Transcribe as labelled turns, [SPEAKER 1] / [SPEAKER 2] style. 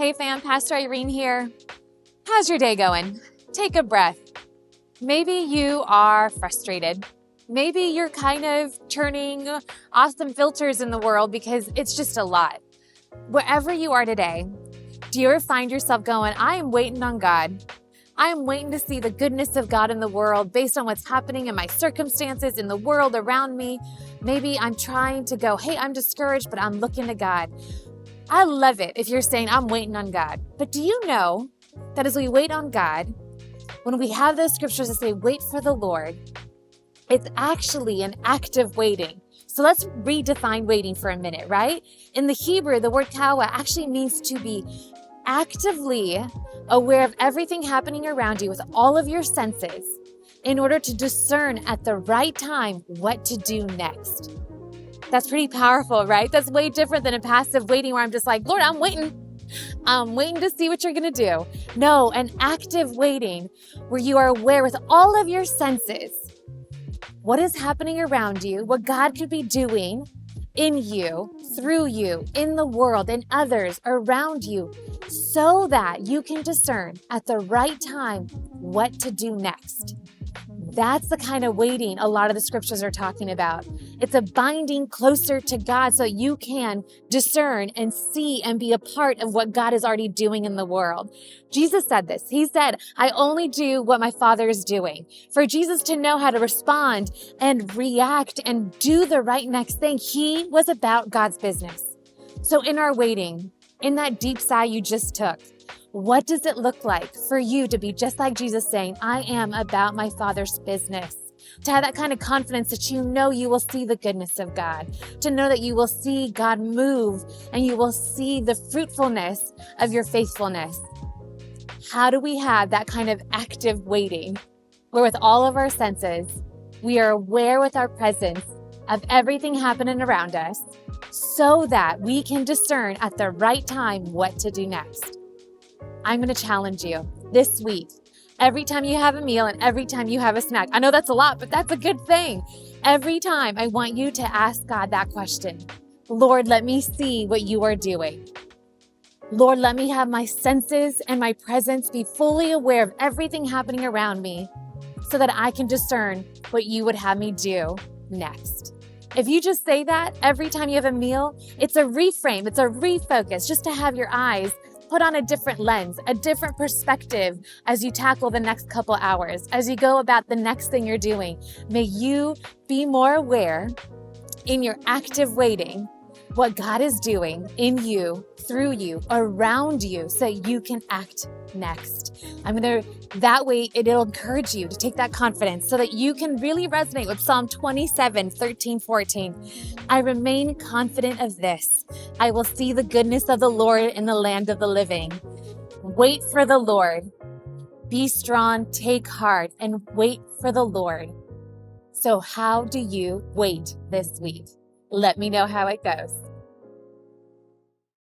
[SPEAKER 1] Hey fam, Pastor Irene here. How's your day going? Take a breath. Maybe you are frustrated. Maybe you're kind of turning off some filters in the world because it's just a lot. Wherever you are today, do you ever find yourself going, I am waiting on God. I am waiting to see the goodness of God in the world based on what's happening in my circumstances, in the world around me. Maybe I'm trying to go, hey, I'm discouraged, but I'm looking to God. I love it if you're saying, I'm waiting on God. But do you know that as we wait on God, when we have those scriptures that say, wait for the Lord, it's actually an active waiting. So let's redefine waiting for a minute, right? In the Hebrew, the word kawa actually means to be actively aware of everything happening around you with all of your senses in order to discern at the right time what to do next. That's pretty powerful, right? That's way different than a passive waiting where I'm just like, Lord, I'm waiting. I'm waiting to see what you're going to do. No, an active waiting where you are aware with all of your senses what is happening around you, what God could be doing in you, through you, in the world, in others around you, so that you can discern at the right time what to do next. That's the kind of waiting a lot of the scriptures are talking about. It's a binding closer to God so you can discern and see and be a part of what God is already doing in the world. Jesus said this. He said, I only do what my Father is doing. For Jesus to know how to respond and react and do the right next thing, he was about God's business. So in our waiting, in that deep sigh you just took, what does it look like for you to be just like Jesus saying, I am about my Father's business? To have that kind of confidence that you know you will see the goodness of God, to know that you will see God move and you will see the fruitfulness of your faithfulness. How do we have that kind of active waiting where with all of our senses, we are aware with our presence of everything happening around us so that we can discern at the right time what to do next? I'm going to challenge you this week. Every time you have a meal and every time you have a snack. I know that's a lot, but that's a good thing. Every time I want you to ask God that question. Lord, let me see what you are doing. Lord, let me have my senses and my presence be fully aware of everything happening around me so that I can discern what you would have me do next. If you just say that every time you have a meal, it's a reframe, it's a refocus, just to have your eyes put on a different lens, a different perspective as you tackle the next couple hours, as you go about the next thing you're doing. May you be more aware in your active waiting what God is doing in you, through you, around you, so you can act next. That way it'll encourage you to take that confidence so that you can really resonate with Psalm 27, 13, 14. I remain confident of this. I will see the goodness of the Lord in the land of the living. Wait for the Lord. Be strong, take heart, and wait for the Lord. So how do you wait this week? Let me know how it goes.